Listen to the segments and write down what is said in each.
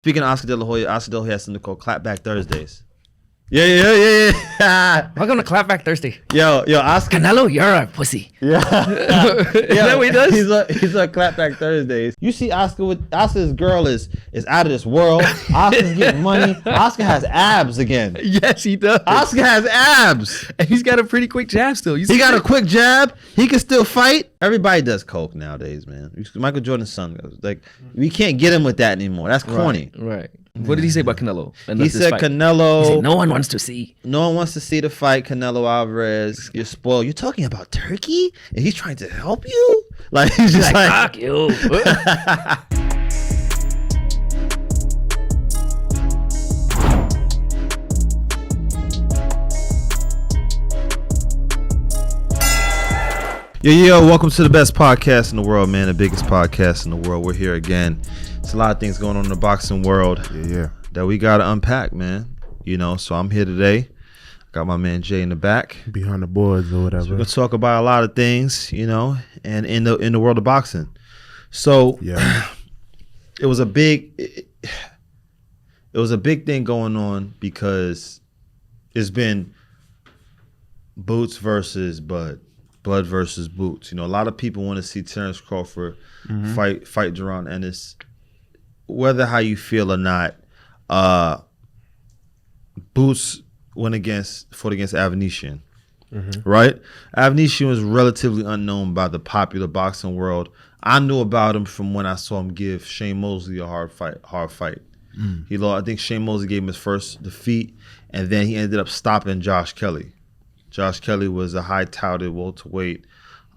Speaking of Oscar De La Hoya has something called Clapback Thursdays. Yeah. Welcome to Clapback Thursday. Yo, Oscar. Canelo, you're a pussy. Yeah. Is that what he does? He's on Clapback Thursdays. You see Oscar's girl is out of this world. Oscar's getting money. Oscar has abs again. Yes, he does. Oscar has abs. And he's got a pretty quick jab still. He got a quick jab. He can still fight. Everybody does coke nowadays, man. Michael Jordan's son goes. Like, we can't get him with that anymore. That's corny. Right. What did he say about Canelo? He said Canelo. He said, no one wants to see. No one wants to see the fight. Canelo Alvarez. You're spoiled. You're talking about Turkey, and he's trying to help you. Like he's just like fuck you. Yo, welcome to the best podcast in the world, man. The biggest podcast in the world. We're here again. There's a lot of things going on in the boxing world that we got to unpack, man. You know, so I'm here today. Got my man Jay in the back. Behind the boards or whatever. So we're going to talk about a lot of things, you know, and in the world of boxing. So it was a big thing going on because it's been Boots versus Bud. Blood versus Boots. You know, a lot of people want to see Terrence Crawford fight Jaron Ennis. Whether how you feel or not, Boots fought against Avnesian, right? Avnesian was relatively unknown by the popular boxing world. I knew about him from when I saw him give Shane Mosley a hard fight. He lost. I think Shane Mosley gave him his first defeat, and then he ended up stopping Josh Kelly. Josh Kelly was a high-touted welterweight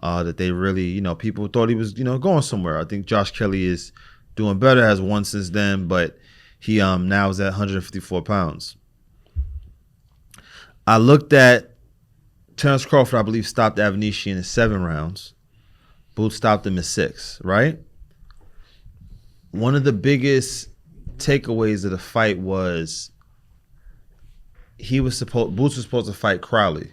that they really, you know, people thought he was, you know, going somewhere. I think Josh Kelly is doing better, has won since then, but he now is at 154 pounds. I looked at Terrence Crawford, I believe, stopped Avnesian in 7 rounds. Boots stopped him in 6, right? One of the biggest takeaways of the fight was Boots was supposed to fight Crowley.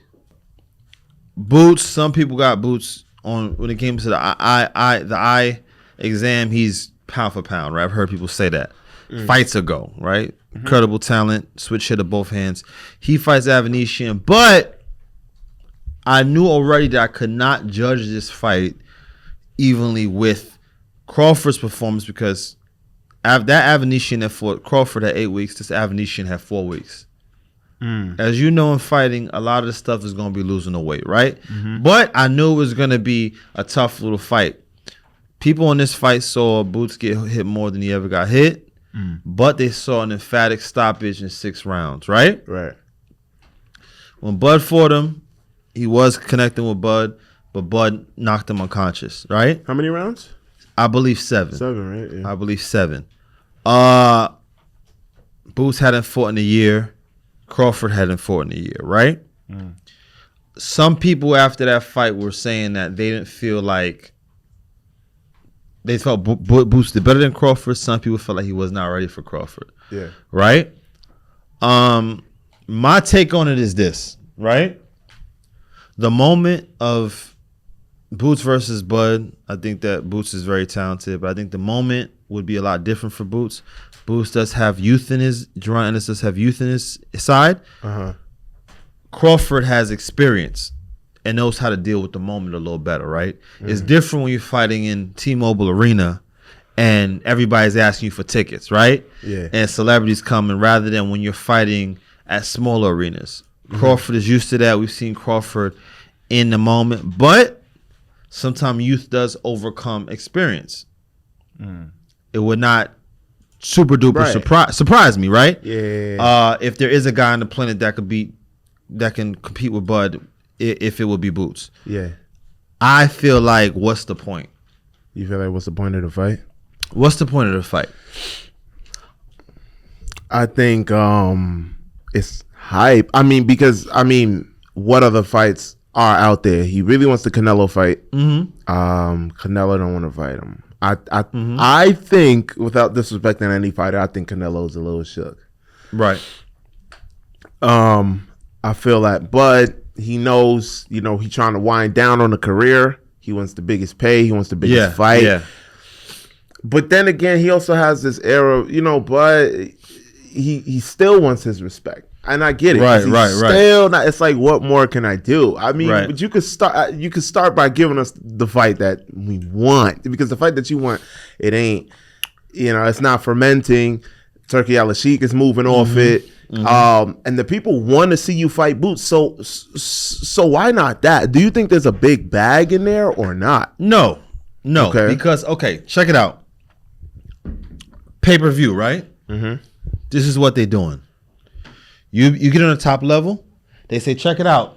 Boots, some people got Boots on when it came to the eye exam. He's pound for pound, right? I've heard people say that. Fights ago, right? Incredible talent, switch hitter, both hands. He fights Avnesian, but I knew already that I could not judge this fight evenly with Crawford's performance because that Avnesian that fought Crawford had 8 weeks. This Avnesian had 4 weeks. As you know, in fighting, a lot of the stuff is going to be losing the weight, right? But I knew it was going to be a tough little fight. People in this fight saw Boots get hit more than he ever got hit, but they saw an emphatic stoppage in 6 rounds, right? Right. When Bud fought him, he was connecting with Bud, but Bud knocked him unconscious, right? How many rounds? I believe 7. 7, right? Yeah. I believe 7. Boots hadn't fought in a year. Crawford hadn't fought in a year, right? Some people after that fight were saying that they didn't feel like they felt Boots did better than Crawford. Some people felt like he was not ready for Crawford. Yeah. Right? My take on it is this, right? The moment of Boots versus Bud, I think that Boots is very talented, but I think the moment would be a lot different for Boots. Boots does have youth in Jaron Ennis does have youth in his side. Crawford has experience and knows how to deal with the moment a little better, right? It's different when you're fighting in T-Mobile Arena and everybody's asking you for tickets, right? Yeah. And celebrities coming rather than when you're fighting at smaller arenas. Crawford is used to that. We've seen Crawford in the moment, but sometimes youth does overcome experience. It would not super duper surprise me, right? Yeah. If there is a guy on the planet that can compete with Bud, if it would be Boots. Yeah. I feel like, what's the point? You feel like what's the point of the fight? What's the point of the fight? I think it's hype. What other fights are out there? He really wants the Canelo fight. Canelo don't want to fight him. I think, without disrespecting any fighter, I think Canelo's a little shook. Right. I feel that Bud, he knows, you know, he's trying to wind down on the career. He wants the biggest pay. He wants the biggest fight. Yeah. But then again, he also has this era, but he still wants his respect. And I get it. Right. Still not, it's like, what more can I do? I mean, Right. but you could start by giving us the fight that we want, because the fight that you want, it ain't, it's not fermenting. Turkey Al Sheikh is moving off it. And the people want to see you fight Boots. So why not that? Do you think there's a big bag in there or not? No, Okay. because check it out. Pay-per-view, right? Mm-hmm. This is what they're doing. You get on the top level, they say, check it out.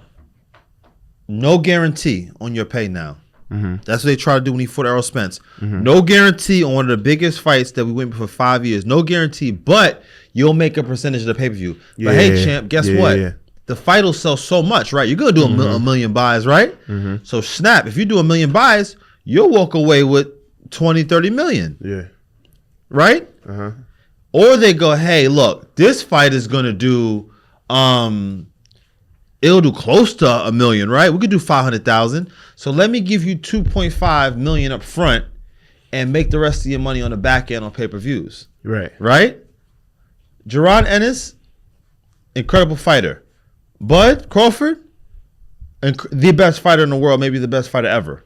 No guarantee on your pay now. Mm-hmm. That's what they try to do when he fought Errol Spence. Mm-hmm. No guarantee on one of the biggest fights that we went for 5 years. No guarantee, but you'll make a percentage of the pay-per-view. But hey, champ, guess what? Yeah. The fight will sell so much, right? You're going to do a million buys, right? Mm-hmm. So snap, if you do a million buys, you'll walk away with 20, 30 million. Yeah. Right? Uh-huh. Or they go, hey, look, this fight is going to do, it'll do close to $1 million, right? We could do 500,000. So let me give you 2.5 million up front and make the rest of your money on the back end on pay-per-views. Right. Right? Jaron Ennis, incredible fighter. Bud Crawford, the best fighter in the world, maybe the best fighter ever.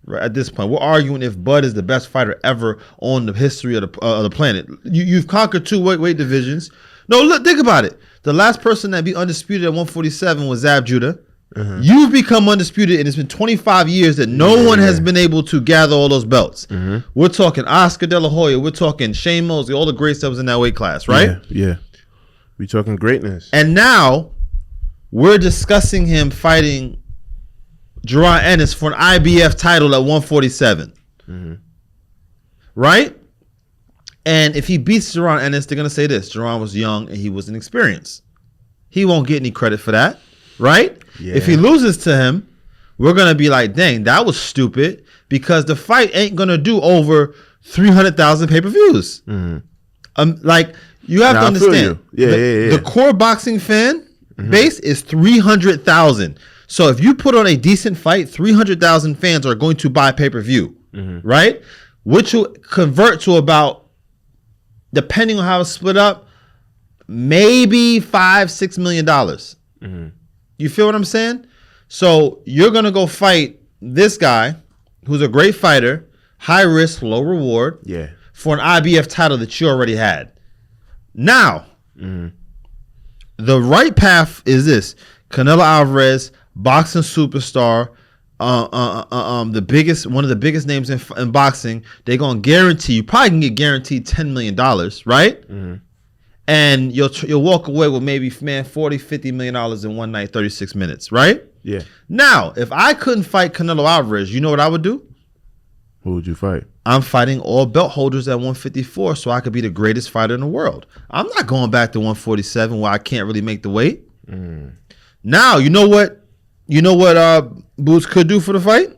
Right, at this point, we're arguing if Bud is the best fighter ever on the history of the planet. You've conquered 2 weight divisions. No, look, think about it. The last person that be undisputed at 147 was Zab Judah. Uh-huh. You've become undisputed, and it's been 25 years that no one has been able to gather all those belts. Mm-hmm. We're talking Oscar De La Hoya. We're talking Shane Mosley, all the greats that was in that weight class, right? Yeah. We're talking greatness. And now we're discussing him fighting Jaron Ennis for an IBF title at 147. Mm-hmm. Right? And if he beats Jaron Ennis, they're going to say this. Jaron was young and he was inexperienced. He won't get any credit for that. Right? Yeah. If he loses to him, we're going to be like, dang, that was stupid, because the fight ain't going to do over 300,000 pay-per-views. Mm-hmm. Like, you have to understand. The core boxing fan base is 300,000. So if you put on a decent fight, 300,000 fans are going to buy pay-per-view, right? Which will convert to about, depending on how it's split up, maybe $5-6 million. You feel what I'm saying? So you're going to go fight this guy who's a great fighter, high risk, low reward, for an IBF title that you already had. Now, the right path is this. Canelo Alvarez, boxing superstar, one of the biggest names in boxing. They're gonna guarantee you probably can get guaranteed $10 million, right? Mm-hmm. And you'll walk away with maybe $40-50 million in one night, 36 minutes, right? Yeah. Now, if I couldn't fight Canelo Alvarez, you know what I would do? Who would you fight? I'm fighting all belt holders at 154, so I could be the greatest fighter in the world. I'm not going back to 147 where I can't really make the weight. Now, you know what Boots could do for the fight?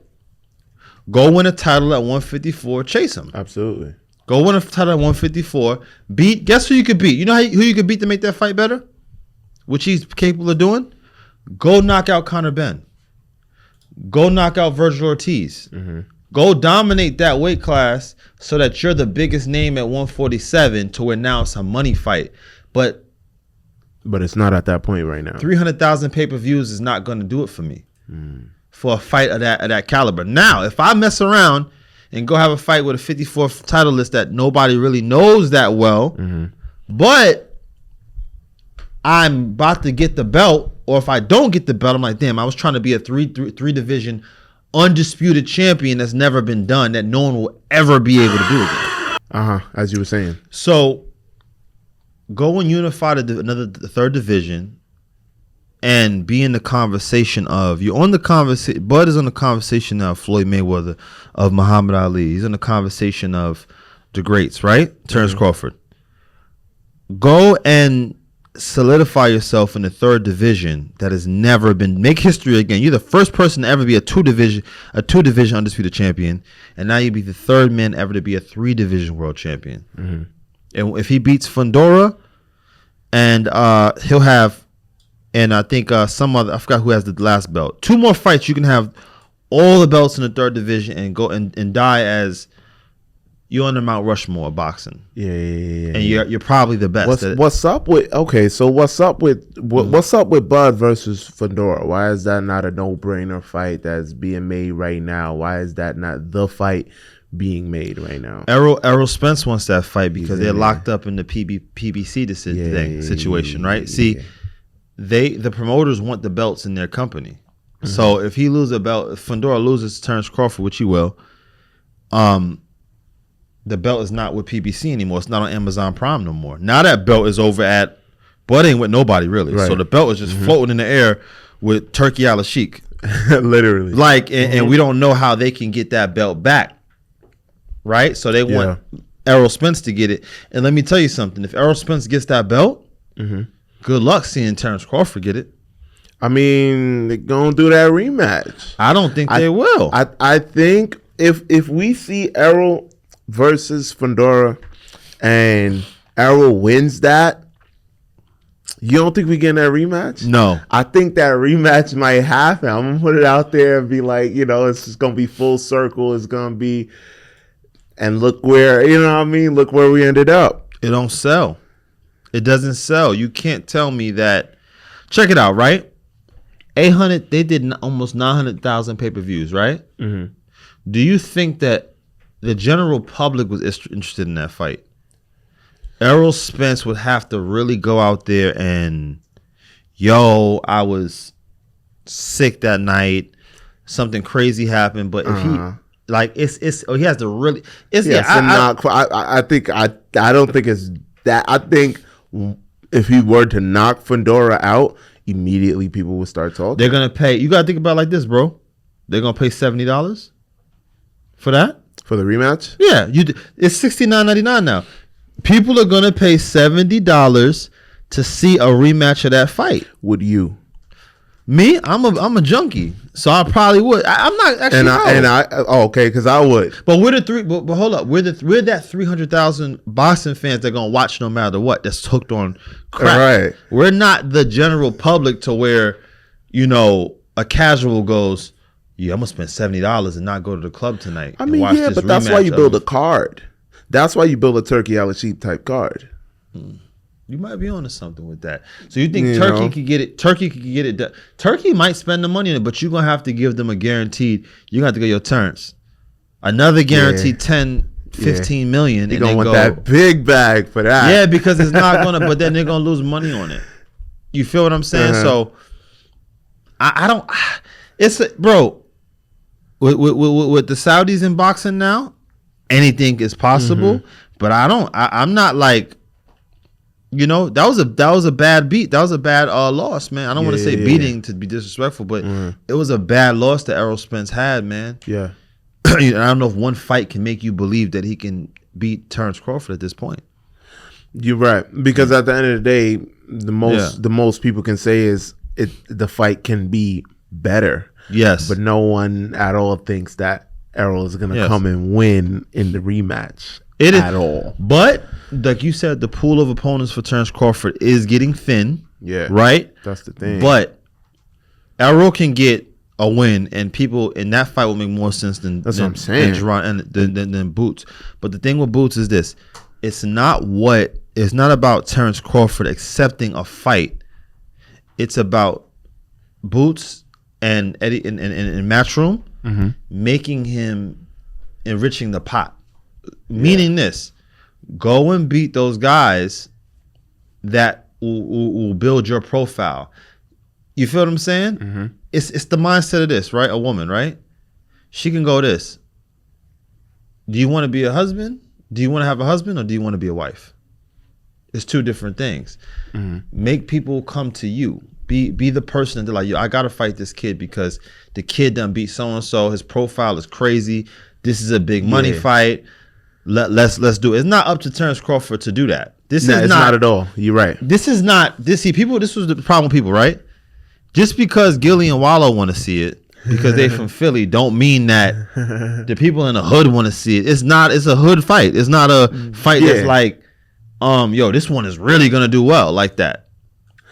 Go win a title at 154, chase him. Absolutely. Go win a title at 154. Guess who you could beat? You know who you could beat to make that fight better? Which he's capable of doing? Go knock out Conor Benn. Go knock out Virgil Ortiz. Go dominate that weight class so that you're the biggest name at 147 to where now it's a money fight. But it's not at that point right now. 300,000 pay-per-views is not going to do it for me for a fight of that caliber. Now, if I mess around and go have a fight with a 54th title list that nobody really knows that well, but I'm about to get the belt, or if I don't get the belt, I'm like, damn, I was trying to be a three division undisputed champion that's never been done, that no one will ever be able to do again. As you were saying. So go and unify the third division and be in the conversation of, you're on the conversation. Bud is on the conversation now of Floyd Mayweather, of Muhammad Ali. He's in the conversation of the greats, right? Terrence Crawford. Go and solidify yourself in the third division that has never been. Make history again. You're the first person to ever be a two division undisputed champion, and now you'll be the third man ever to be a 3-division world champion. And if he beats Fundora, and he'll have, and I think some other, I forgot who has the last belt. 2 more fights, you can have all the belts in the third division and go and die as, you're on the Mount Rushmore of boxing. Yeah. And you're probably the best. What's up with Bud versus Fundora? Why is that not a no-brainer fight that's being made right now? Why is that not the fight being made right now? Errol Spence wants that fight because they're locked up in the PBC situation, right? See, the promoters want the belts in their company. So if he loses a belt, if Fundora loses to Terence Crawford, which he will, the belt is not with PBC anymore. It's not on Amazon Prime no more. Now that belt is over at, Bud ain't with nobody really. Right. So the belt is just floating in the air with Turkey Al Sheikh. Literally. And we don't know how they can get that belt back. Right? So they want Errol Spence to get it. And let me tell you something. If Errol Spence gets that belt, good luck seeing Terence Crawford get it. I mean, they're going to do that rematch. I don't think they will. I think if we see Errol versus Fundora and Errol wins that, you don't think we get that rematch? No. I think that rematch might happen. I'm going to put it out there and be like, it's just going to be full circle. It's going to be, and look where, look where we ended up. It don't sell. It doesn't sell. You can't tell me that. Check it out, right? 800, they did almost 900,000 pay-per-views, right? Mm-hmm. Do you think that the general public was interested in that fight? Errol Spence would have to really go out there and, I was sick that night. Something crazy happened. But if he, he has to really, I don't think it's that. I think if he were to knock Fundora out, immediately people would start talking. They're going to pay, you got to think about it like this, bro. They're going to pay $70 for that. For the rematch? Yeah, it's $69.99 now. People are gonna pay $70 to see a rematch of that fight. Would you? Me? I'm a junkie, so I probably would. I'm not actually. Okay, because I would. But we're the three. But hold up, we're that 300,000 boxing fans that are gonna watch no matter what. That's hooked on crap. Right. We're not the general public to where, a casual goes, I'm gonna spend $70 and not go to the club tonight. I mean, but that's why you build a card. That's why you build a Turkey Al Sheikh type card. You might be onto something with that. So you think Turkey could get it? Turkey could get it done. Turkey might spend the money on it, but you're gonna have to give them a guaranteed. You're gonna have to get your turns. Another guaranteed 10, 15 million. You're gonna want that big bag for that. Yeah, because it's not gonna. But then they're gonna lose money on it. You feel what I'm saying? So I don't. It's bro. With the Saudis in boxing now, anything is possible. But I'm not like, that was a bad beat. That was a bad loss, man. I don't want to say beating to be disrespectful, but it was a bad loss that Errol Spence had, man. Yeah. I don't know if one fight can make you believe that he can beat Terence Crawford at this point. You're right, because at the end of the day, the most people can say is the fight can be better. Yes, but no one at all thinks that Errol is going to come and win in the rematch at all. But like you said, the pool of opponents for Terence Crawford is getting thin. Yeah, right. That's the thing. But Errol can get a win, and people in that fight will make more sense than what I'm saying. Than Boots. But the thing with Boots is this: it's not about Terence Crawford accepting a fight. It's about Boots and Eddie in Matchroom making him enriching the pot. Meaning this: go and beat those guys that will build your profile. You feel what I'm saying? It's the mindset of this, right? A woman, right? She can go this. Do you want to be a husband? Do you want to have a husband, or do you want to be a wife? It's two different things. Make people come to you. Be the person that they're like, I gotta fight this kid because the kid done beat so and so. His profile is crazy. This is a big money fight. Let's do it. It's not up to Terence Crawford to do that. It's not at all. You're right. This is not this. See, people. This was the problem with people, right? Just because Gilly and Wallow want to see it because they from Philly, don't mean that the people in the hood want to see it. It's not. It's a hood fight. It's not a fight that's like, this one is really gonna do well like that.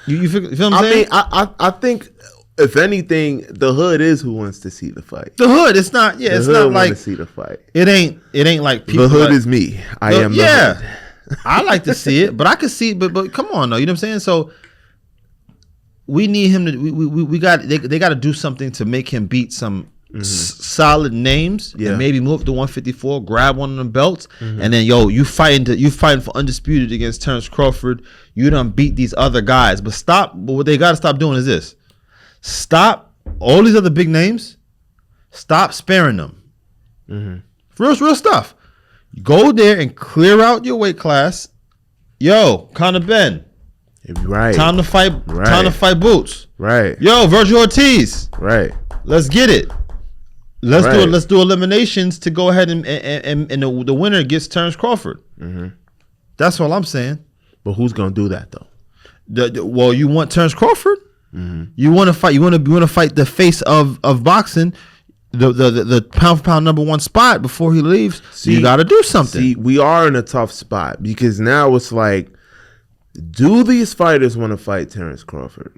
You feel what I'm saying? I think if anything, the hood is who wants to see the fight. The hood, it's not. Yeah, The it's hood not want like to see the fight. it ain't like people. The hood like, is me. I am the hood. I like to see it, but I could see. But come on, though. You know what I'm saying? So we need him to. We got. They got to do something to make him beat some solid names. Yeah. And maybe move up to 154, grab one of them belts, and then you fighting for undisputed against Terrence Crawford. You done beat these other guys, but stop. But what they got to stop doing is this: stop all these other big names. Stop sparing them. Real stuff. Go there and clear out your weight class. Yo, Conor Ben. Right. Time to fight. Right. Time to fight Boots. Right. Yo, Virgil Ortiz. Right. Let's get it. Let's Right. do it. Let's do eliminations to go ahead and the winner gets Terrence Crawford. That's all I'm saying. But who's gonna do that though? Well, you want Terrence Crawford. You want to fight. You want to fight the face of boxing. The pound for pound number one spot before he leaves. So you got to do something. See, we are in a tough spot because now it's like, do these fighters want to fight Terrence Crawford?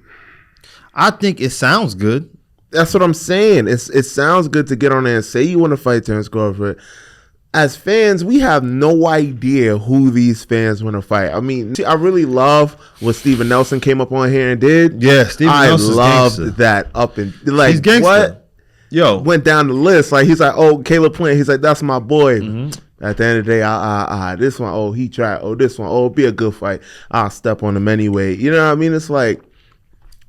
I think it sounds good. That's what I'm saying. It sounds good to get on there and say you want to fight Terrence Crawford. As fans, we have no idea who these fans want to fight. I mean, I really love what Steven Nelson came up on here and did. Yeah, Steven Nelson's loved gangster. that up and like He's gangster. what Yo, went down the list. Like he's like, oh, Caleb Plant. He's like, that's my boy. At the end of the day, this one, oh, he tried. Oh, this one, oh, it'll be a good fight. I'll step on him anyway. You know what I mean? It's like,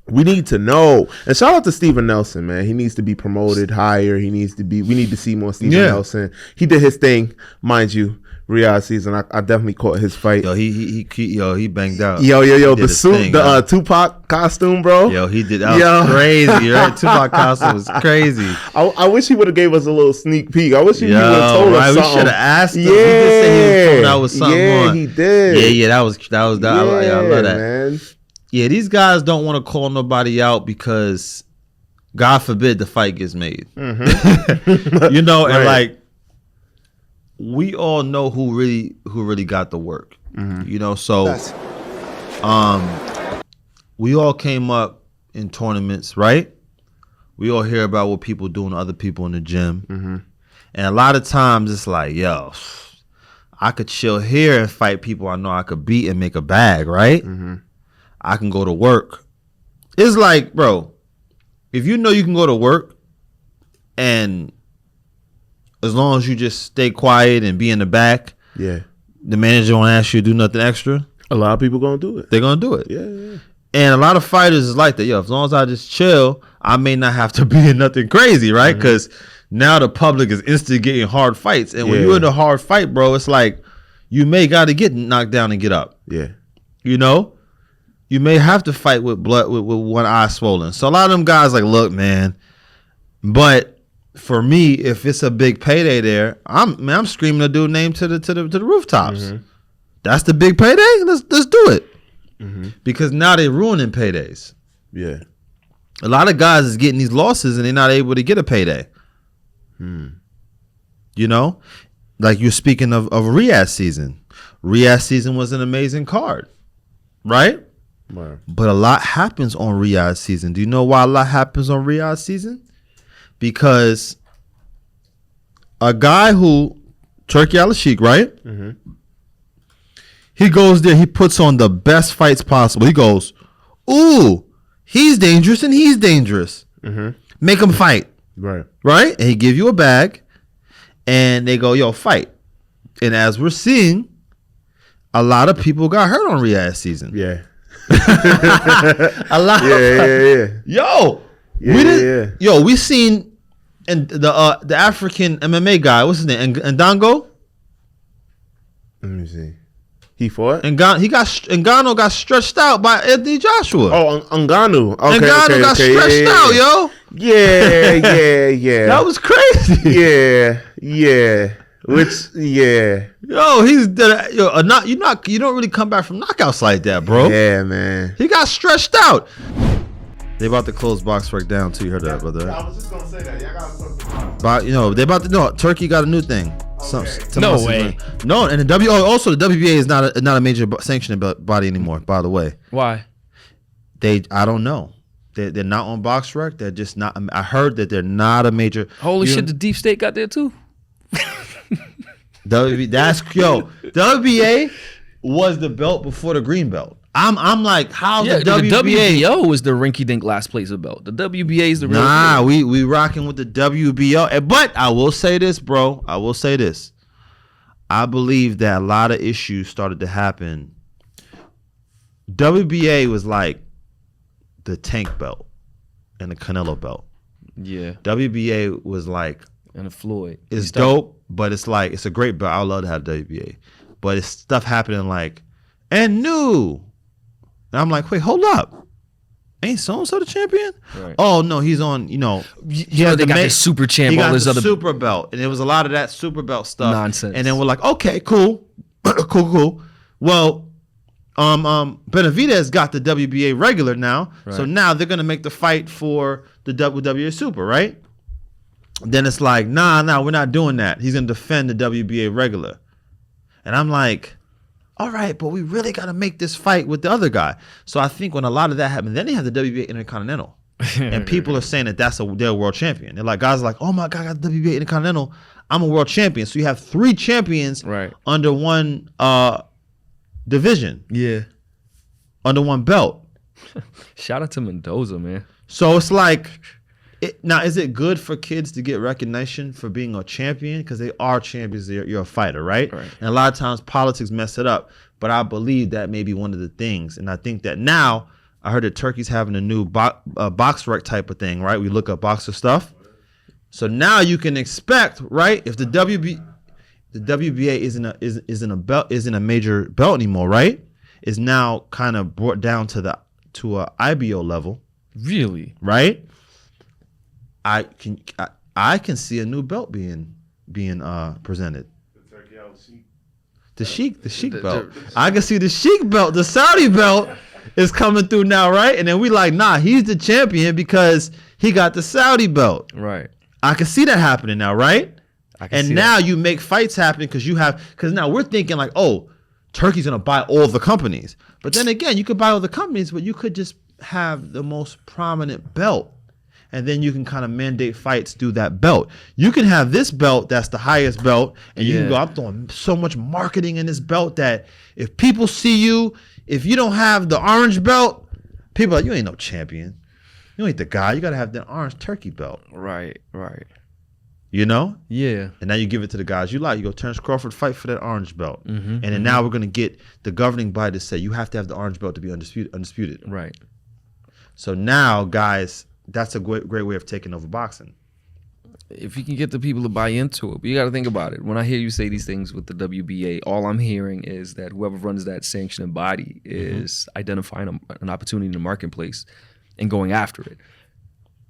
we need to know. And shout out to Steven Nelson, man. He needs to be promoted higher. We need to see more Steven Nelson. He did his thing, mind you. Riyadh season, I definitely caught his fight. Yo, he banged out. Yo, He did the his suit, thing, the Tupac costume, bro. Yo, he did. That was crazy, right? Tupac costume was crazy. I wish he would have gave us a little sneak peek. I wish he would have told us something. We should have asked him. Yeah, He did say he was coming out with something yeah, on. he did. Yeah, that was that. I love that. Man. Yeah, these guys don't want to call nobody out because, God forbid, the fight gets made. You know, and like, we all know who really got the work. You know, so we all came up in tournaments, right? We all hear about what people doing to other people in the gym. And a lot of times it's like, yo, I could chill here and fight people I know I could beat and make a bag, right? I can go to work. It's like, bro, if you know you can go to work and as long as you just stay quiet and be in the back, Yeah. the manager won't ask you to do nothing extra, A lot of people gonna do it. they're going to do it. Yeah. And a lot of fighters is like that. Yo, as long as I just chill, I may not have to be in nothing crazy, right? Because now the public is instigating hard fights. And when you're in a hard fight, bro, it's like you may got to get knocked down and get up. Yeah. You know? You may have to fight with blood with one eye swollen. So a lot of them guys like, look, man. But for me, if it's a big payday there, I'm screaming a dude name to the rooftops. That's the big payday. Let's do it. Because now they're ruining paydays. Yeah. A lot of guys is getting these losses and they're not able to get a payday. You know, like you're speaking of Riyadh season. Riyadh season was an amazing card, right? Wow. But a lot happens on Riyadh season. Do you know why a lot happens on Riyadh season? Because a guy who, Turki Al-Sheikh, right? He goes there, he puts on the best fights possible. He goes, ooh, he's dangerous and he's dangerous. Make him fight. Right. Right? And he give you a bag and they go, yo, fight. And as we're seeing, a lot of people got hurt on Riyadh season. Yeah. A lot. Yeah. Yo, Yo, we seen and the African MMA guy, what's his name? Ndango? Let me see. He fought? Ngannou got stretched out by Anthony Joshua. Oh, Ngannou. Okay, Ngannou got stretched out, yo. Yeah. That was crazy. Yeah. Yo, he's dead. Yo, you don't really come back from knockouts like that, bro. Yeah, man. He got stretched out. They about to close box work down too. You heard that, brother? I was just gonna say that. Y'all gotta talk But they about to no. Turkey got a new thing. No way. No, and the the WBA is not a major sanctioning body anymore. By the way, Why? I don't know. They're not on BoxRec. They're just not. I heard that they're not a major. Holy shit! The Deep State got there too. WBA was the belt before the green belt. I'm like, how's the WBA? The WBO is the rinky-dink last place of belt. The WBA is the real. Nah, we rocking with the WBO. But I will say this, bro. I will say this. I believe that a lot of issues started to happen. WBA was like the Tank belt and the Canelo belt. Yeah. WBA was like, and the Floyd. It's dope, but it's like, it's a great belt. I would love to have WBA. But it's stuff happening like, and new. And I'm like, wait, hold up. Ain't so-and-so the champion? Right. Oh, no, he's on, they got the super champ. He got the super belt. And there was a lot of that super belt stuff. Nonsense. And then we're like, okay, cool. cool. Well, Benavidez got the WBA regular now. Right. So now they're going to make the fight for the WBA super, right? Then it's like, nah, we're not doing that. He's going to defend the WBA regular. And I'm like, all right, but we really got to make this fight with the other guy. So I think when a lot of that happened, then they have the WBA Intercontinental. And people are saying that they're a world champion. They're like, guys are like, oh my God, I got the WBA Intercontinental. I'm a world champion. So you have 3 champions under one division. Yeah. Under one belt. Shout out to Mendoza, man. So it's like, now, is it good for kids to get recognition for being a champion? Because they are champions. You're a fighter, right? And a lot of times politics mess it up. But I believe that may be one of the things. And I think that now, I heard that Turkey's having a new BoxRec type of thing, right? We look up boxer stuff. So now you can expect, right? If the WBA isn't a major belt anymore, right? Is now kind of brought down to a IBO level. Really? Right? I can see a new belt being presented. The Sheik belt. I can see the Sheik belt. The Saudi belt is coming through now, right? And then we like, nah, he's the champion because he got the Saudi belt. Right. I can see that happening now, right? And now you make fights happen because now we're thinking like, oh, Turkey's gonna buy all of the companies. But then again, you could buy all the companies, but you could just have the most prominent belt. And then you can kind of mandate fights through that belt. You can have this belt that's the highest belt, and you can go, I'm throwing so much marketing in this belt that if people see you, if you don't have the orange belt, people are like, you ain't no champion. You ain't the guy. You got to have the orange turkey belt. Right. You know? Yeah. And now you give it to the guys you like. You go, Terrence Crawford, fight for that orange belt. And then now we're going to get the governing body to say you have to have the orange belt to be undisputed. Right. So now, guys, that's a great way of taking over boxing. If you can get the people to buy into it. But you got to think about it. When I hear you say these things with the WBA, all I'm hearing is that whoever runs that sanctioning body is identifying an opportunity in the marketplace and going after it.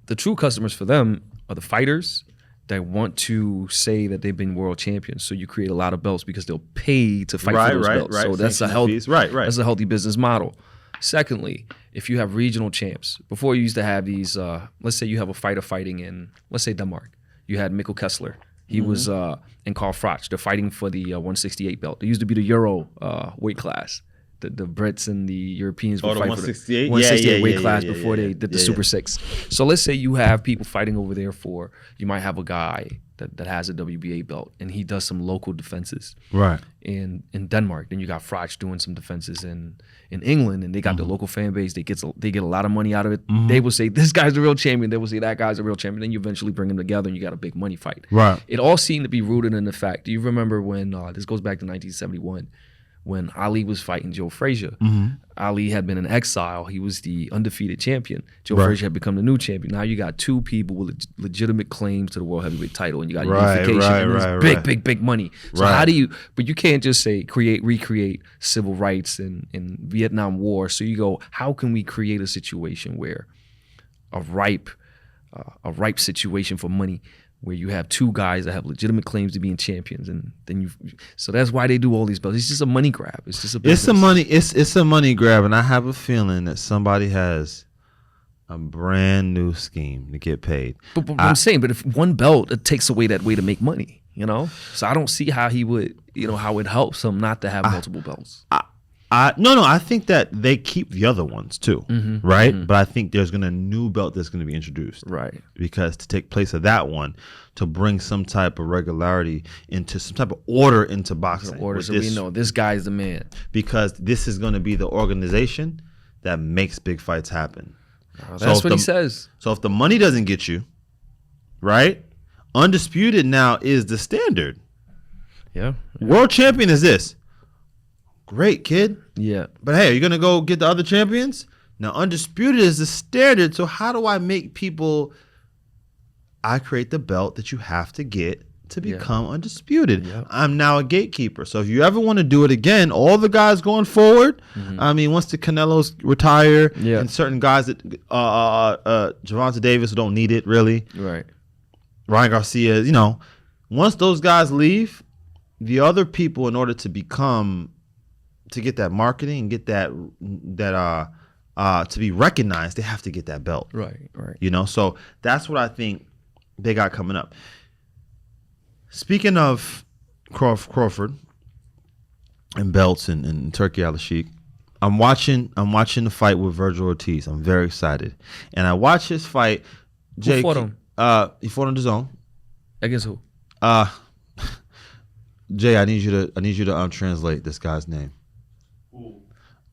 The true customers for them are the fighters that want to say that they've been world champions. So you create a lot of belts because they'll pay to fight for those belts. So that's a healthy, that's a healthy business model. Secondly, if you have regional champs, before you used to have these, let's say you have a fighter fighting in, let's say Denmark. You had Mikkel Kessler. He was in Carl Froch. They're fighting for the 168 belt. They used to be the Euro weight class. The Brits and the Europeans would fight 168? For the 168 weight class before they did the Super 6. So let's say you have people fighting over there for, you might have a guy that has a WBA belt and he does some local defenses. Right. In Denmark. Then you got Froch doing some defenses in England, and they got the local fan base. They get a lot of money out of it. They will say, this guy's the real champion. They will say, that guy's the real champion. Then you eventually bring them together and you got a big money fight. Right. It all seemed to be rooted in the fact, do you remember when, this goes back to 1971, when Ali was fighting Joe Frazier? Ali had been in exile. He was the undefeated champion. Joe Frazier had become the new champion. Now you got two people with legitimate claims to the world heavyweight title, and you got unification. Big money. So how do you, but you can't just say recreate civil rights in Vietnam War. So you go, how can we create a situation where a ripe situation for money, where you have two guys that have legitimate claims to being champions, and then so that's why they do all these belts. It's just a money grab. It's just a business. It's a money grab, and I have a feeling that somebody has a brand new scheme to get paid. But I'm saying, but if one belt, it takes away that way to make money, you know. So I don't see how he would, how it helps him not to have multiple belts. I think that they keep the other ones too, right? But I think there's gonna new belt that's gonna be introduced, Right. Because to take place of that one, to bring some type of regularity into some type of order into boxing. Order, with so this, we know this guy's the man. because this is gonna be the organization that makes big fights happen. Oh, So that's if what the- he says. So if the money doesn't get you, right? Undisputed now is the standard. Yeah. World champion is this. Great, kid. Yeah. But hey, are you gonna go get the other champions? Now, undisputed is the standard. So how do I make people? I create the belt that you have to get to become undisputed. Yeah. I'm now a gatekeeper. So if you ever want to do it again, all the guys going forward. I mean, once the Canelos retire, Yeah. and certain guys that Gervonta Davis don't need it really. Right. Ryan Garcia, once those guys leave, the other people, in order to get that marketing and get that to be recognized, they have to get that belt. Right. So that's what I think they got coming up. Speaking of Crawford and belts and Turkey Al-Sheikh, I'm watching the fight with Virgil Ortiz. I'm very excited, and I watched his fight. Who fought him? He fought on his own. Against who? Jay, I need you to translate this guy's name.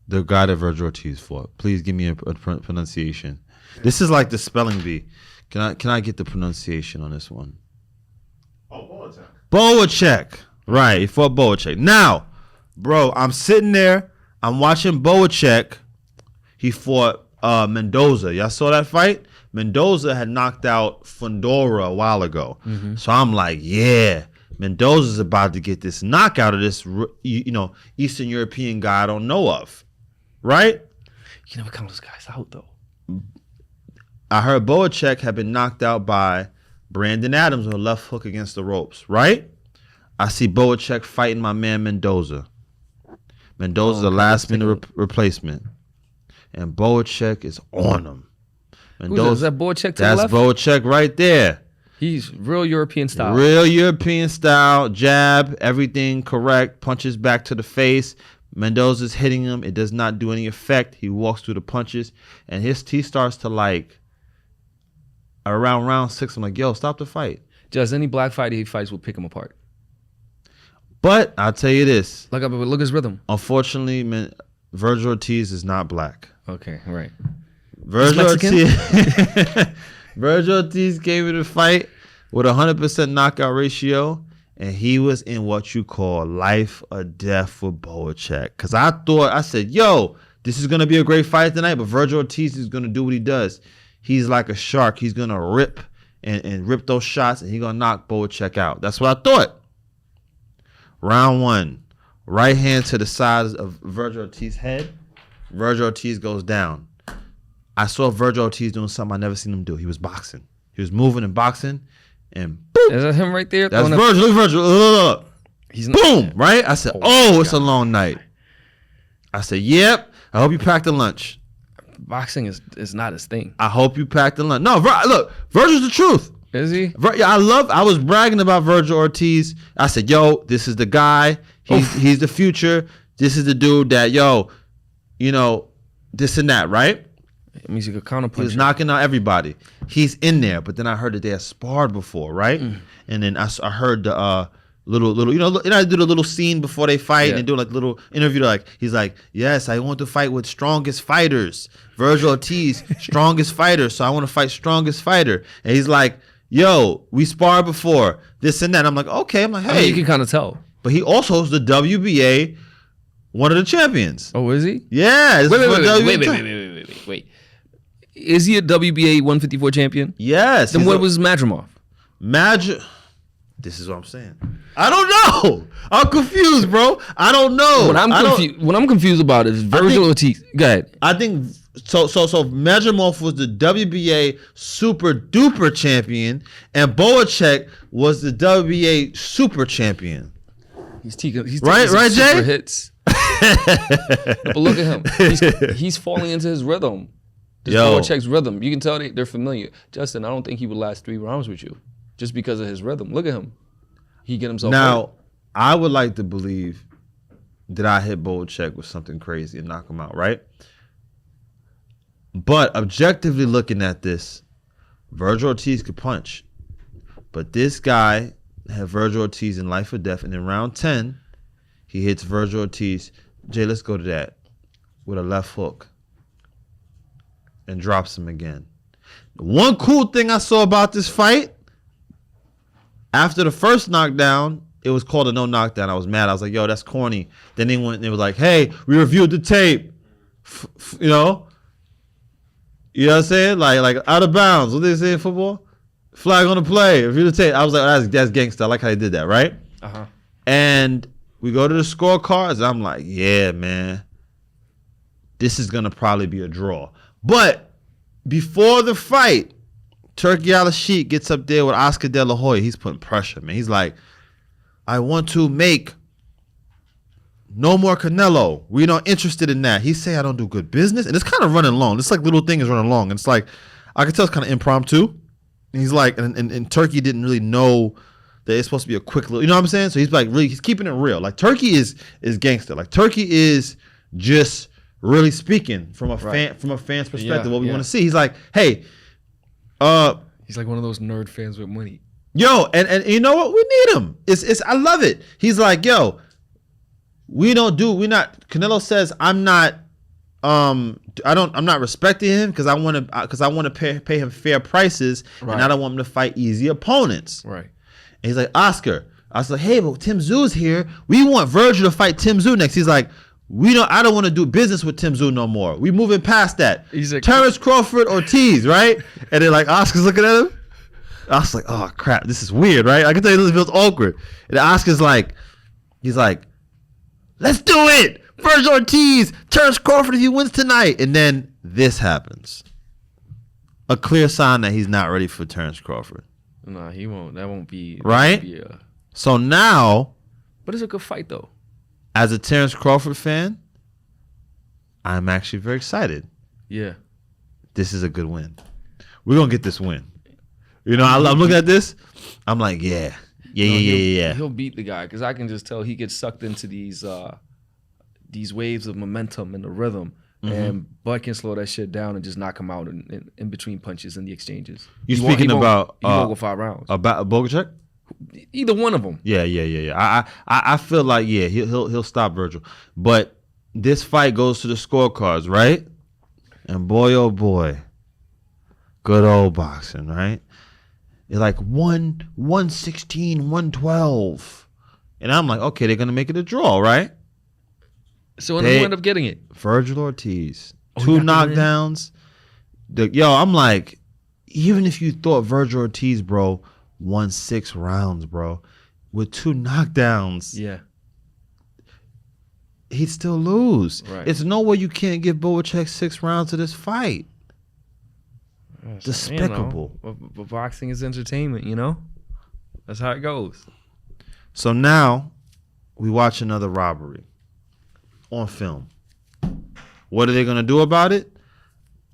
The guy that Virgil Ortiz fought. Please give me a pronunciation. This is like the spelling bee. Can I get the pronunciation on this one? Boacek. Right, he fought Boacek. Now, bro, I'm sitting there. I'm watching Boacek. He fought Mendoza. Y'all saw that fight? Mendoza had knocked out Fundora a while ago. So I'm like, yeah, Mendoza's about to get this knockout of this, Eastern European guy I don't know of. Right? You never count those guys out, though. I heard Boacek had been knocked out by Brandon Adams with a left hook against the ropes. Right? I see Boacek fighting my man Mendoza. Mendoza's a last-minute replacement. And Boacek is on him. Mendoza, is that Boacek to the That's left? Boacek right there. He's real European style. Real European style, jab, everything correct, punches back to the face. Mendoza's hitting him. It does not do any effect. He walks through the punches, and he starts to around round 6. I'm like, yo, stop the fight. Just any black fighter he fights will pick him apart. But I'll tell you this. Look at his rhythm. Unfortunately, Virgil Ortiz is not black. Okay, right. Virgil Ortiz gave it a fight with 100% knockout ratio, and he was in what you call life or death with Boacek. Because I said, yo, this is going to be a great fight tonight, but Virgil Ortiz is going to do what he does. He's like a shark. He's going to rip and rip those shots, and he's going to knock Boacek out. That's what I thought. Round 1, right hand to the side of Virgil Ortiz's head. Virgil Ortiz goes down. I saw Virgil Ortiz doing something I never seen him do. He was boxing. He was moving and boxing, and boop. Is that him right there? That's Virgil. Look, Virgil. He's boom, right? I said, it's a long night. I said, yep. I hope you packed a lunch. Boxing is not his thing. I hope you packed a lunch. No, look, Virgil's the truth. Is he? I was bragging about Virgil Ortiz. I said, yo, this is the guy. He's the future. This is the dude that, this and that, right? It means you could counterpunch. He was knocking out everybody. He's in there, but then I heard that they had sparred before, right? And then I heard the little, I do the little scene before they fight, and they do like little interview. He's like, yes, I want to fight with strongest fighters. Virgil Ortiz, strongest fighter. So I want to fight strongest fighter. And he's like, yo, we sparred before, this and that. I'm like, okay. I'm like, hey. I mean, you can kind of tell. But he also is the WBA, one of the champions. Oh, is he? Yeah. Wait. Is he a WBA 154 champion? Yes. Then what was Madrimov? This is what I'm saying. I don't know. I'm confused, bro. I don't know. What I'm confused about is Virgil Ortiz. Go ahead. I think so. Madrimov was the WBA super duper champion, and Boacek was the WBA super champion. He's taking right, some Jay? super hits. But look at him. He's falling into his rhythm. This Boacek's rhythm. You can tell they're familiar. Justin, I don't think he would last 3 rounds with you just because of his rhythm. Look at him. He get himself now, hurt. I would like to believe did I hit Belichick with something crazy and knock him out, right? But objectively looking at this, Virgil Ortiz could punch. But this guy had Virgil Ortiz in life or death, and in round 10, he hits Virgil Ortiz. Jay, let's go to that. With a left hook. And drops him again. One cool thing I saw about this fight, after the first knockdown, it was called a no knockdown. I was mad. I was like, yo, that's corny. Then they went and they was like, hey, we reviewed the tape. You know? You know what I'm saying? Like out of bounds. What they say in football? Flag on the play. Review the tape. I was like, that's gangster. I like how they did that, right? Uh-huh. And we go to the scorecards. I'm like, yeah, man. This is going to probably be a draw. But before the fight, Turkey Al-Sheikh gets up there with Oscar De La Hoya. He's putting pressure, man. He's like, I want to make no more Canelo. We're not interested in that. He say I don't do good business. And it's kind of running long. It's like little thing is running long. And it's like, I can tell it's kind of impromptu. And he's like, and Turkey didn't really know that it's supposed to be a quick little, you know what I'm saying? So he's like, really, he's keeping it real. Like Turkey is gangster. Like Turkey is just really speaking from a fan's perspective, what we want to see. He's like, hey, he's like one of those nerd fans with money. Yo, and you know what? We need him. It's I love it. He's like, yo, Canelo says I'm not respecting him because I want to pay him fair prices, and I don't want him to fight easy opponents. Right. And he's like, Oscar. I was like, hey, but Tim Tszю's here. We want Virgil to fight Tim Tszyu next. He's like, I don't want to do business with Tim Tszyu no more. We moving past that. He's like, Terrence Crawford, Ortiz, right? And then like Oscar's looking at him. I was like, oh crap, this is weird, right? I can tell you this feels awkward. And Oscar's like, he's like, let's do it. Virgil Ortiz, Terrence Crawford if he wins tonight. And then this happens. A clear sign that he's not ready for Terrence Crawford. No, he won't. That won't be right. So now, but it's a good fight though. As a Terrence Crawford fan, I'm actually very excited. Yeah, this is a good win. We're gonna get this win. You know, I'm looking at this. I'm like, yeah. He'll beat the guy because I can just tell he gets sucked into these waves of momentum and the rhythm. And Bud can slow that shit down and just knock him out in between punches and the exchanges. You speaking about he won't go 5 rounds. About Bogacek? Either one of them. Yeah. I feel like he'll stop Virgil, but this fight goes to the scorecards, right? And boy, oh boy, good old boxing, right? It's like 116, 112, and I'm like, okay, they're gonna make it a draw, right? So who end up getting it? Virgil Ortiz. 2 knockdowns. I'm like, even if you thought Virgil Ortiz, bro, won 6 rounds, bro, with 2 knockdowns, he'd still lose. Right. It's no way you can't give Belichick 6 rounds of this fight. Despicable. But boxing is entertainment, you know? That's how it goes. So now we watch another robbery on film. What are they going to do about it?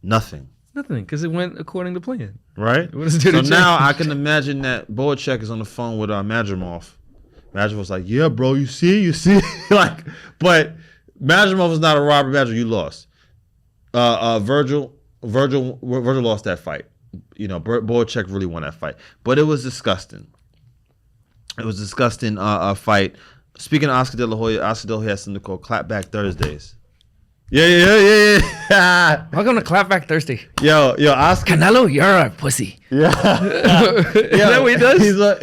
Nothing, because it went according to plan. Right? So now I can imagine that Belichick is on the phone with Madrimov. Madrimov's like, yeah, bro, you see? Like, but Madrimov is not a robber. Madrimov, you lost. Virgil lost that fight. You know, Belichick really won that fight. But it was disgusting. It was a disgusting fight. Speaking of Oscar De La Hoya, Oscar De La Hoya has something called Clapback Thursdays. Yeah. Welcome to Clapback Thursday. Yo, Oscar. Canelo, you're a pussy. Yeah. Is that what he does?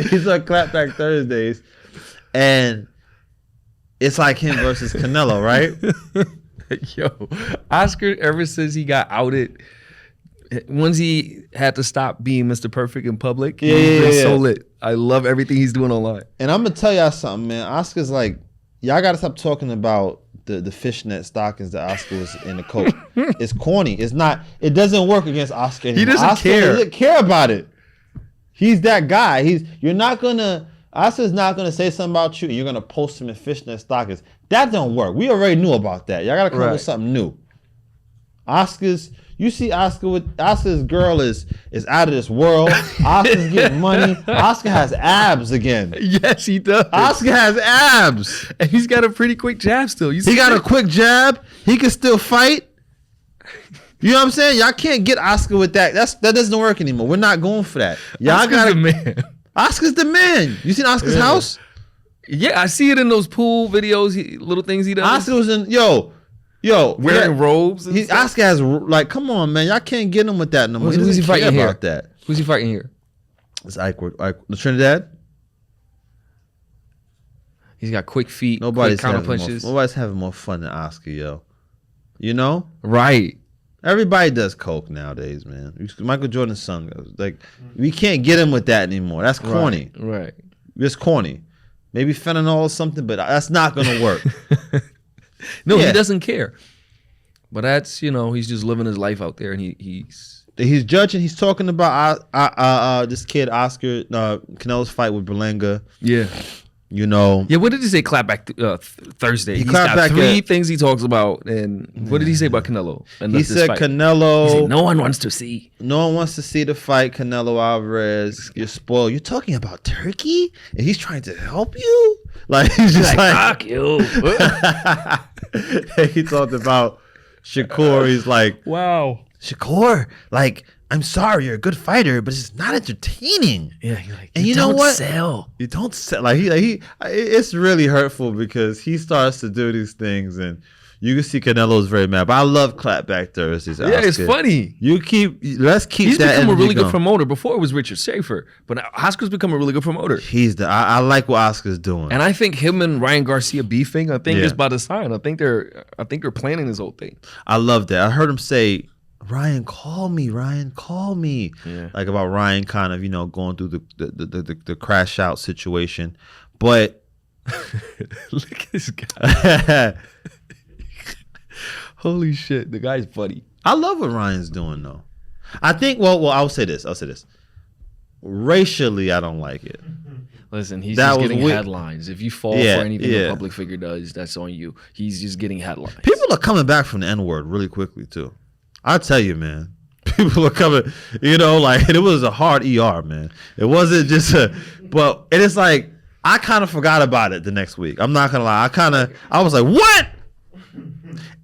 He's on Clapback Thursdays. And it's like him versus Canelo, right? Yo, Oscar, ever since he got outed, once he had to stop being Mr. Perfect in public, he's been so lit. I love everything he's doing online. And I'm going to tell y'all something, man. Oscar's like, y'all got to stop talking about the fishnet stockings that Oscar was in the coat. It's corny. It's not. It doesn't work against Oscar anymore. He doesn't care. He doesn't care about it. He's that guy. Oscar's not gonna say something about you and you're gonna post him in fishnet stockings. That don't work. We already knew about that. Y'all gotta come up with something new. You see Oscar's girl is out of this world. Oscar's getting money. Oscar has abs again. Yes, he does. Oscar has abs. And he's got a pretty quick jab still. He got a quick jab. He can still fight. You know what I'm saying? Y'all can't get Oscar with that. That doesn't work anymore. We're not going for that. Oscar's the man. Oscar's the man. You seen Oscar's house? Yeah, I see it in those pool videos, little things he does. Oscar was in wearing robes. And stuff. Oscar has come on, man. Y'all can't get him with that no more. Who's he fighting here? About that. Who's he fighting here? It's Ike, the Trinidad. He's got quick feet. Nobody's quick counter having punches. Nobody's having more fun than Oscar, yo. You know? Right. Everybody does coke nowadays, man. Michael Jordan's son goes like, we can't get him with that anymore. That's corny. Right. It's corny. Maybe fentanyl or something, but that's not gonna work. No, he doesn't care. But that's he's just living his life out there, and he's judging. He's talking about this kid Oscar Canelo's fight with Berlanga. Yeah. Yeah, what did he say? Clap back Thursday. He's clapped got back 3 things he talks about, and what did he say about Canelo? He said Canelo. He said, no one wants to see the fight. Canelo Alvarez. You're spoiled. You're talking about Turkey, and he's trying to help you. Like he's just like fuck you. He talked about Shakur. He's like, wow, Shakur. Like, I'm sorry, you're a good fighter, but it's not entertaining. Yeah, you're like, and you know what? You don't sell. Like he. It's really hurtful because he starts to do these things, and you can see Canelo's very mad. But I love Clapback Thursdays. Yeah, Oscar. It's funny. Let's keep. He's that become a really going. good promoter. Before it was Richard Schaefer, but Oscar's become a really good promoter. I like what Oscar's doing, and I think him and Ryan Garcia beefing. I think is by design. I think they're planning this whole thing. I love that. I heard him say, Ryan, call me. Yeah. Like about Ryan kind of, going through the crash out situation. But look at this guy. Holy shit, the guy's funny. I love what Ryan's doing though. I think I'll say this. Racially, I don't like it. Listen, he's just getting headlines. If you fall for anything a public figure does, that's on you. He's just getting headlines. People are coming back from the N-word really quickly too. I tell you, man, people are coming, like it was a hard ER, man. It wasn't just but it is like, I kind of forgot about it the next week. I'm not going to lie. I was like, what?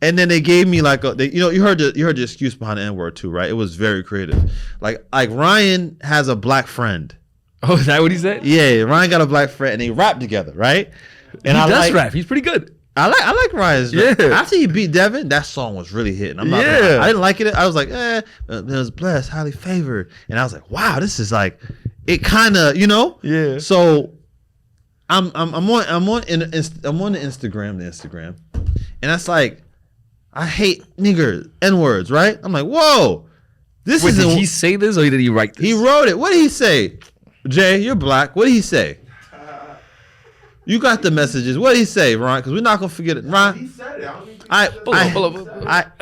And then they gave me like you heard the excuse behind the N-word too, right? It was very creative. Like Ryan has a black friend. Oh, is that what he said? Yeah, Ryan got a black friend and they rap together, right? And he does rap. He's pretty good. I like Ryan's. Yeah. After he beat Devin, that song was really hitting. I'm not. Yeah. I didn't like it. I was like, it was blessed, highly favored, and I was like, wow, this is like, it kind of, Yeah. So, I'm on the Instagram, and that's like, I hate nigger N-words, right? I'm like, whoa, this is. Did he say this or did he write this? He wrote it. What did he say? Jay, you're black. What did he say? You got the messages. What did he say, Ron? Because we're not gonna forget it, Ron. He said it. I think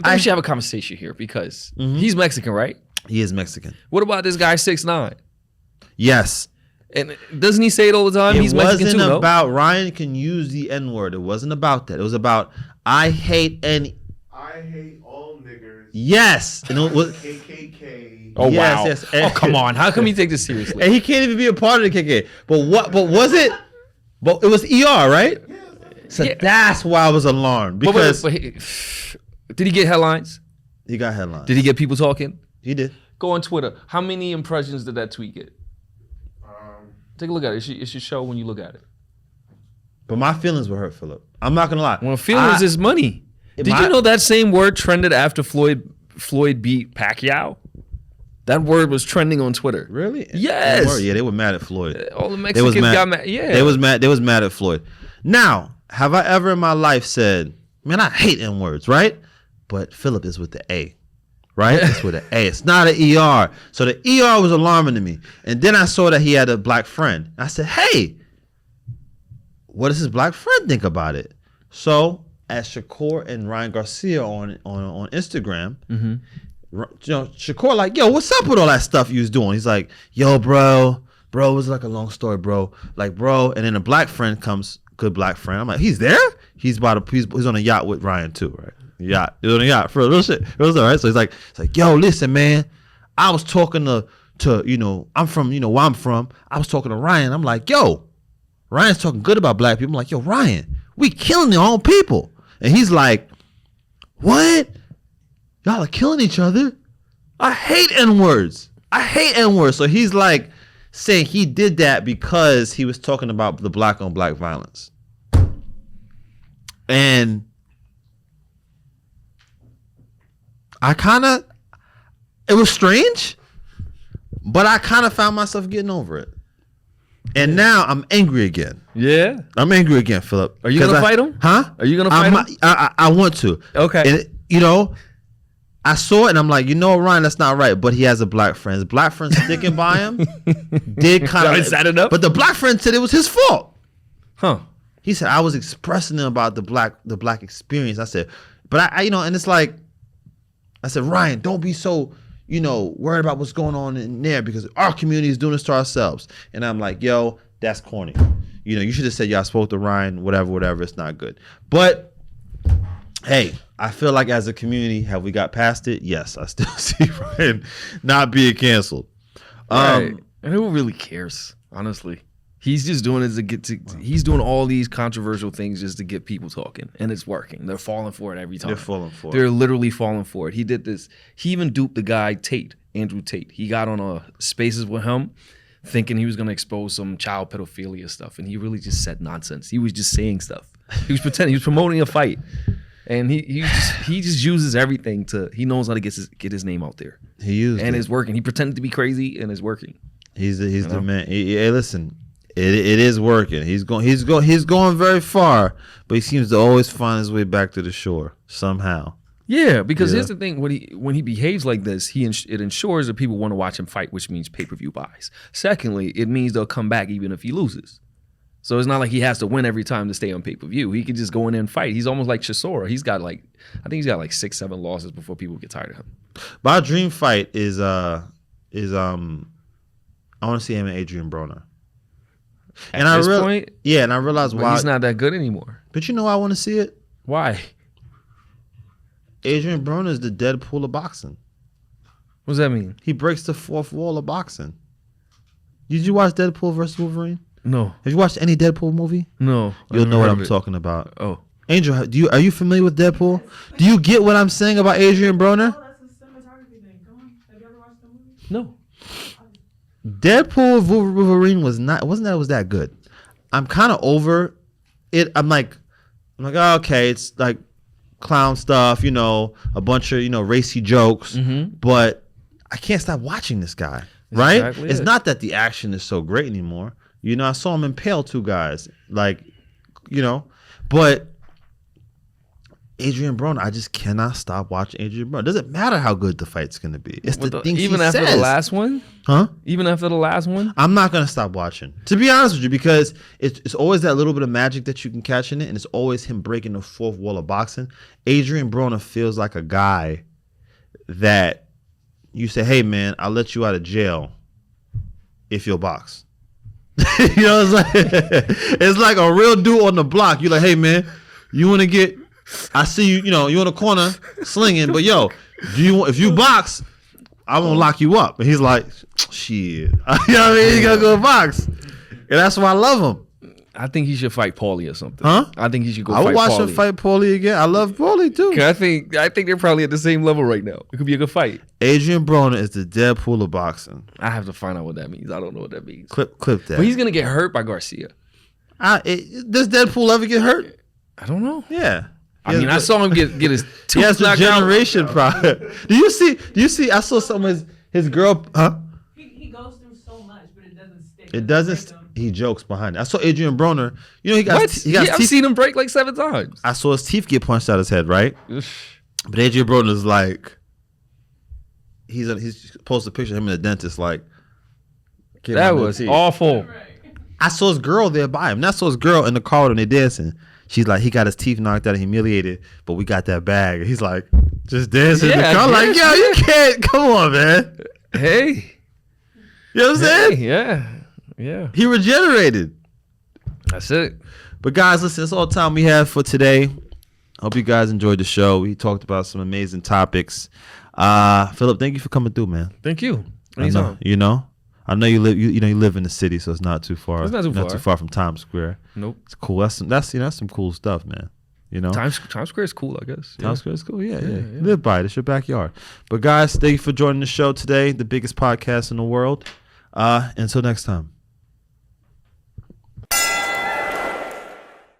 we should have a conversation here because he's Mexican, right? He is Mexican. What about this guy 6'9"? Yes. And doesn't he say it all the time? He's Mexican too, It wasn't about no? Ryan can use the N-word. It wasn't about that. It was about I hate all niggers. Yes. And it was KKK. Oh wow. Yes. Oh come on. How come he take this seriously? And he can't even be a part of the KKK. But was it? But it was ER, right? So that's why I was alarmed because but did he get headlines? he got headlines. Did he get people talking? He did. Go on Twitter. How many impressions did that tweet get? Take a look at it. It should show when you look at it. But my feelings were hurt, Philip. I'm not gonna lie. Well, feelings is money. Did you know that same word trended after Floyd beat Pacquiao? That word was trending on Twitter. Really? Yes. Yeah, they were mad at Floyd. All the Mexicans got mad. Yeah. They was mad at Floyd. Now, have I ever in my life said, man, I hate N-words, right? But Philip is with the A. Right? It's with an A. It's not an ER. So the ER was alarming to me. And then I saw that he had a black friend. I said, hey, what does his black friend think about it? So as Shakur and Ryan Garcia on Instagram, Shakur like, yo, what's up with all that stuff you was doing? He's like, yo, bro, it was like a long story, bro. Like, bro, and then a black friend comes, good black friend. I'm like, he's there? He's on a yacht with Ryan too, right? Yacht. It was on a yacht. For real shit. It was all right. So it's like, yo, listen, man. I was talking to I'm from, where I'm from. I was talking to Ryan. I'm like, yo, Ryan's talking good about black people. I'm like, yo, Ryan, we killing our own people. And he's like, what? Y'all are killing each other? I hate N-words. So he's like saying he did that because he was talking about the black on black violence. And it was strange, but I kind of found myself getting over it. And now I'm angry again. Yeah? I'm angry again, Philip. Are you going to fight him? Huh? Are you going to fight him? I want to. Okay. And, I saw it and I'm like, Ryan, that's not right. But he has a black friend. His black friend sticking by him did kind of. Is that enough? But the black friend said it was his fault. Huh. He said, I was expressing him about the black experience. I said, but I and it's like, I said, Ryan, don't be so, worried about what's going on in there because our community is doing this to ourselves. And I'm like, yo, that's corny. You should have said, I spoke to Ryan, whatever. It's not good. But hey, I feel like as a community, have we got past it? Yes, I still see Ryan not being canceled. Right. And who really cares, honestly? He's just doing it he's doing all these controversial things just to get people talking. And it's working. They're falling for it every time. They're literally falling for it. He did this. He even duped the guy Andrew Tate. He got on Spaces with him thinking he was going to expose some child pedophilia stuff. And he really just said nonsense. He was just saying stuff. He was pretending. He was promoting a fight. And he just uses everything he knows how to get his name out there. It's working. He pretended to be crazy and it's working. He's the man. Hey, listen, it is working. He's going very far, but he seems to always find his way back to the shore somehow. Yeah, because here's the thing: when he behaves like this, it ensures that people want to watch him fight, which means pay-per-view buys. Secondly, it means they'll come back even if he loses. So it's not like he has to win every time to stay on pay-per-view. He can just go in there and fight. He's almost like Chisora. I think he's got 6-7 losses before people get tired of him. My dream fight is I want to see him and Adrien Broner. And At this point, and I realized why he's not that good anymore. But I want to see it. Why? Adrien Broner is the Deadpool of boxing. What does that mean? He breaks the fourth wall of boxing. Did you watch Deadpool versus Wolverine? No. Have you watched any Deadpool movie? No. You'll know what I'm talking about. Oh. Angel, are you familiar with Deadpool? Do you get what I'm saying about Adrien Broner? Oh, that's a cinematography thing. Come on. Have you ever watched the movie? No. Deadpool Wolverine wasn't that good. I'm kind of over it. I'm like, oh, okay, it's like clown stuff, a bunch of, racy jokes, but I can't stop watching this guy, right? Exactly it's not that the action is so great anymore. I saw him impale 2 guys, but Adrien Broner, I just cannot stop watching Adrien Broner. It doesn't matter how good the fight's going to be. It's the things even he after says. the last one? Huh? Even after the last one? I'm not going to stop watching, to be honest with you, because it's always that little bit of magic that you can catch in it, and it's always him breaking the fourth wall of boxing. Adrien Broner feels like a guy that you say, hey, man, I'll let you out of jail if you'll box. It's like a real dude on the block. You're like, hey, man, you want to get... I see you, you in the corner slinging, but if you box, I'm gonna lock you up. And he's like, shit. You gotta go box. And that's why I love him. I think he should fight Paulie or something. Huh? I think he should go I fight would watch Paulie. him fight Paulie again. I love Paulie too. I think they're probably at the same level right now. It could be a good fight. Adrien Broner is the Deadpool of boxing. I have to find out what that means. I don't know what that means. Clip that. But he's gonna get hurt by Garcia. Does Deadpool ever get hurt? I don't know. Yeah. I saw him get his tooth He has a knocked out. generation problem. Do you see? I saw some of his girl. Huh? He goes through so much, but it doesn't stick. It doesn't. He jokes behind it. I saw Adrien Broner. He got. What? He got I've seen him break 7 times. I saw his teeth get punched out his head, right? But Adrien Broner's like, he's posted a picture of him and the dentist like. That was awful. I saw his girl there by him. And I saw his girl in the car when they dancing. She's like, he got his teeth knocked out and humiliated, but we got that bag. And he's like, just dancing in the car. I'm like, yo, you can't. Come on, man. Hey. You know what I'm saying? Yeah. He regenerated. That's it. But guys, listen, that's all the time we have for today. Hope you guys enjoyed the show. We talked about some amazing topics. Philip, thank you for coming through, man. Thank you. I know, I know you live. You live in the city, so it's not too far. It's not too far. From Times Square. Nope. It's cool. That's some cool stuff, man. Times Square is cool, I guess. Times Square is cool. Yeah. Live by it. It's your backyard. But guys, thank you for joining the show today, the biggest podcast in the world. Until next time.